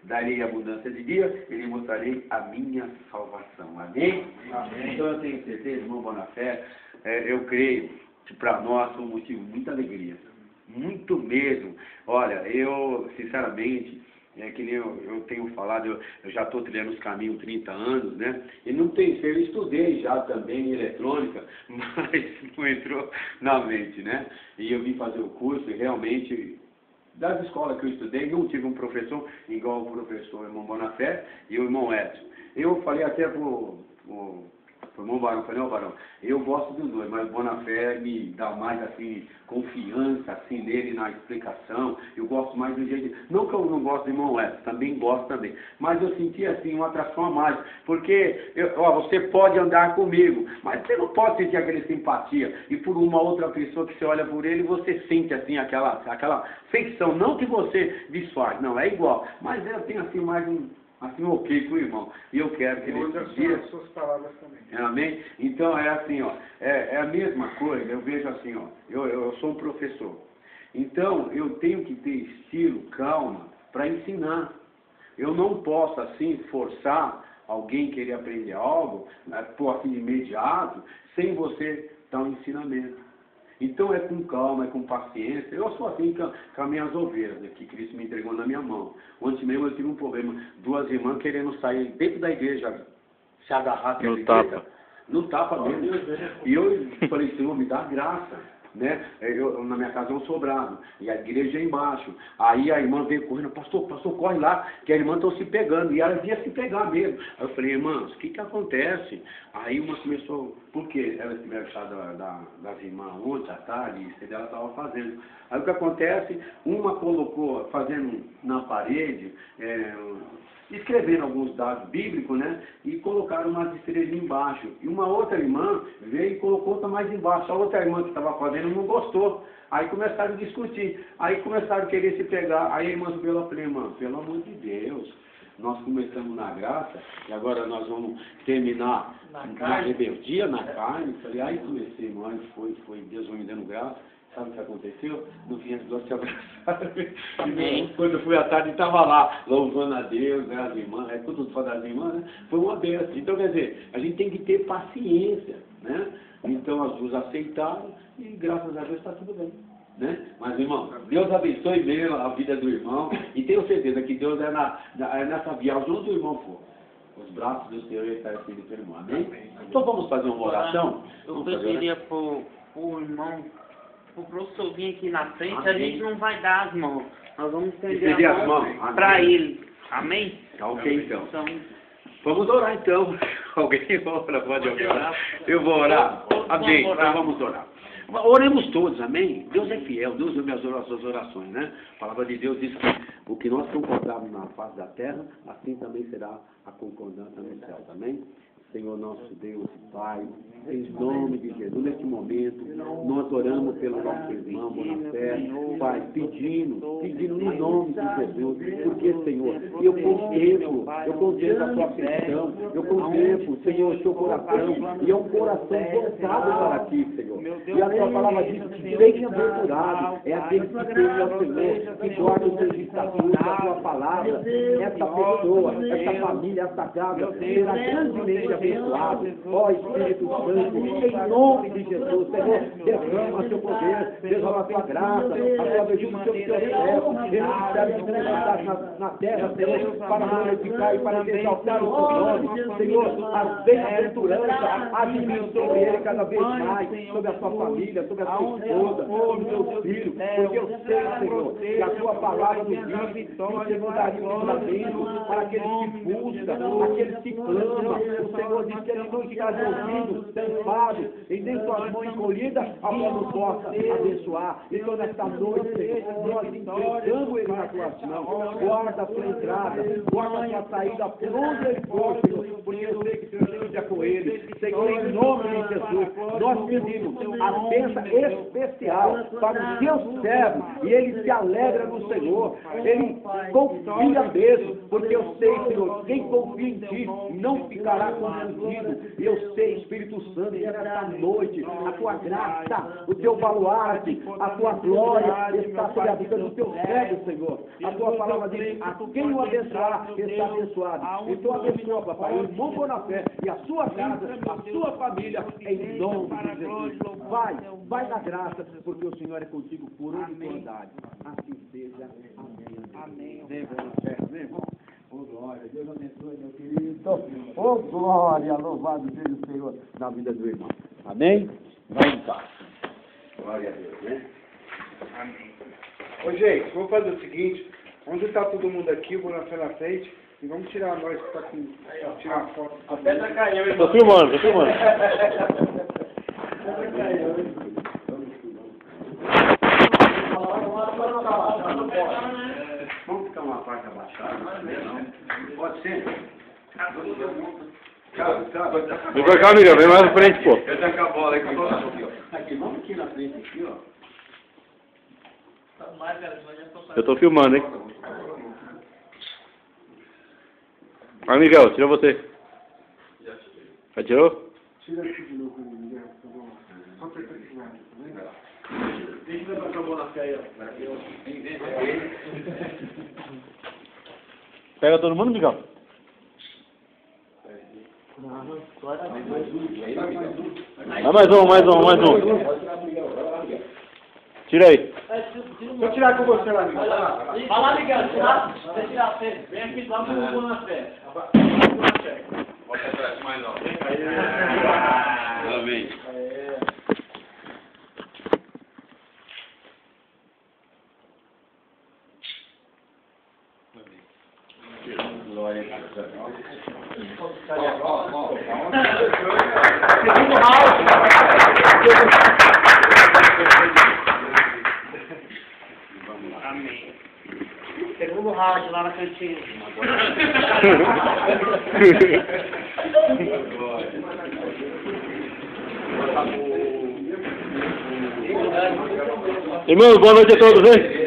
darei abundância de dia, e lhe mostrarei a minha salvação. Amém? Amém. Então eu tenho certeza, irmão Bonafé, eu creio que para nós foi um motivo de muita alegria. Muito mesmo. Olha, eu, sinceramente, que nem eu tenho falado, eu já estou trilhando os caminhos 30 anos, né? E não tem eu estudei já também em eletrônica, mas não entrou na mente, né? E eu vim fazer o curso e realmente, das escolas que eu estudei, não tive um professor igual o professor irmão Bonafé e o irmão Edson. Eu falei até pro irmão Barão, falei, ó Barão, eu gosto dos dois, mas o Bonafé me dá mais assim, confiança assim nele na explicação, eu gosto mais do jeito, não que eu não gosto do irmão Edson, também gosto também, mas eu senti assim uma atração a mais, porque você pode andar comigo, mas você não pode sentir aquela simpatia, e por uma outra pessoa que você olha por ele, você sente assim aquela feição, não que você disfarce, não, é igual, mas eu tenho assim mais assim, ok com o irmão. E eu quero que nesses dias... suas palavras também. Amém? Então é assim, ó, é a mesma coisa, eu vejo assim, ó, eu sou um professor. Então, eu tenho que ter estilo, calma, para ensinar. Eu não posso, assim, forçar alguém a querer aprender algo, por assim, de imediato, sem você dar um ensinamento. Então é com calma, é com paciência. Eu sou assim com as minhas ovelhas, né, que Cristo me entregou na minha mão. Ontem mesmo eu tive um problema, duas irmãs querendo sair dentro da igreja, se agarrar no tapa. No tapa mesmo. E eu falei, Senhor, me dá graça. Né? Na minha casa é um sobrado, e a igreja é embaixo. Aí a irmã veio correndo, pastor, corre lá, que as irmãs estão se pegando, e elas iam se pegar mesmo. Aí eu falei, irmãs, o que acontece? Aí uma começou, porque elas tiveram chá das irmãs ontem à tarde, e ela estava fazendo. Aí o que acontece? Uma colocou, fazendo na parede, escrevendo alguns dados bíblicos, né? E colocaram umas estrelinhas embaixo. E uma outra irmã veio e colocou outra mais embaixo. A outra irmã que estava fazendo não gostou. Aí começaram a discutir. Aí começaram a querer se pegar. Aí a irmã subiu lá e falou, irmã, pelo amor de Deus, nós começamos na graça e agora nós vamos terminar na rebeldia, na carne. Falei, aí comecei, irmã, foi Deus me dando graça. Sabe o que aconteceu? No fim as duas se abraçaram. Quando eu fui à tarde, estava lá, louvando a Deus, né, as irmãs, tudo fala das irmãs, né? Foi uma benção. Então, quer dizer, a gente tem que ter paciência, né? Então as duas aceitaram e graças a Deus está tudo bem. Né? Mas, irmão, Deus abençoe mesmo a vida do irmão e tenho certeza que Deus é nessa viagem onde o irmão for. Os braços do Senhor estão assim pelo irmão. Amém? Então vamos fazer uma oração? Eu pediria para o irmão, o professor vir aqui na frente, Amém. A gente não vai dar as mãos. Nós vamos estender as mãos para ele. Amém? Tá ok, então. Vamos orar, então. Alguém ora, pode orar. Eu vou orar. Amém. Então vamos orar. Oremos todos, amém? Deus é fiel, Deus ouve as nossas orações, né? A palavra de Deus diz que o que nós concordarmos na face da terra, assim também será a concordância no céu, amém? Senhor nosso Deus e Pai, em nome de Jesus, neste momento, nós oramos pelo nosso irmão Bonafé, Pai, pedindo no nome de Jesus, porque, Senhor, eu contemplo a sua aflição, eu contemplo, Senhor, o seu coração, e é um coração voltado para ti, Senhor. E a tua palavra diz que bem-aventurado é aquele que teme ao Senhor, que guarda os seus estatutos, a tua palavra, essa pessoa, essa família, essa casa, será grandemente abençoado. Ó Espírito Santo, em nome de Jesus, Senhor, derrama seu poder, derrama a tua graça, a tua bênção sobre o teu céu, recebe as bênçãos na terra, Senhor, para glorificar e para exaltar o teu nome, Senhor, as bem-aventuranças, admite sobre ele cada vez mais, sobre a sua família, sobre a sua esposa, sobre os teus filhos, porque eu sei, Senhor, que a tua palavra nos diz que você mandaria um livramento para aqueles que buscam, aqueles que clamam. O Senhor diz que ele não está de ouvido, tampado, e nem suas mãos encolhidas, a qual não possa abençoar. Então, nesta noite, Senhor, nós entregamos ele nas tuas mãos. Guarda a sua entrada, guarda a sua saída, por onde ele for, Senhor, porque eu sei que o Senhor esteja com ele. Senhor, em nome de Jesus, nós pedimos a bênção especial para os teus servos, e ele se alegra no Senhor, ele confia mesmo, porque eu sei, Senhor, quem confia em ti não ficará com ungido. E eu sei, Espírito Santo, que nesta noite, a tua graça, o teu baluarte, a tua glória está sobre a vida do teu servo, Senhor. A tua palavra diz, a quem o abençoar, está abençoado. Então abençoa, papai, o irmão Bonafé e a sua casa, a sua família, em nome de Jesus. Vai na graça, porque o Senhor é contigo por onde tu andares. Assim seja. Amém. Vem, Bonafé, vem, irmão. Oh, glória, Deus abençoe, meu querido. Oh, glória, louvado seja o Senhor na vida do irmão. Amém? Vai em paz. Glória a Deus, né? Amém. Ô, gente, vamos fazer o seguinte. Vamos estar todo mundo aqui, o Bonafé na frente, e vamos tirar nós que está com... Tirar uma foto. A pedra caiu, irmão. Tô filmando, tô filmando. A pedra caiu. Vamos ficar uma parte abaixada? Não. Pode ser? Vem pra cá, Miguel, vem mais na frente, pô. Eu tenho a bola aqui, aqui, vamos aqui na frente, aqui, ó. Eu tô filmando, hein. Vai, Miguel, tira você. Já tirou? Tira aqui de novo, Miguel. Só apertar aqui na área. Deixa eu levar a bola na fé aí, ó. Pega todo mundo, Miguel. Mais um. Tira aí. Vou tirar com você lá, Miguel. Vai lá, Miguel, tirar você. Vem aqui, lá no Bonafé. Bota atrás, mais não. Amém. Glória a Deus. Segundo round. Amém. Segundo round lá na cantina. Irmãos, boa noite a todos, hein?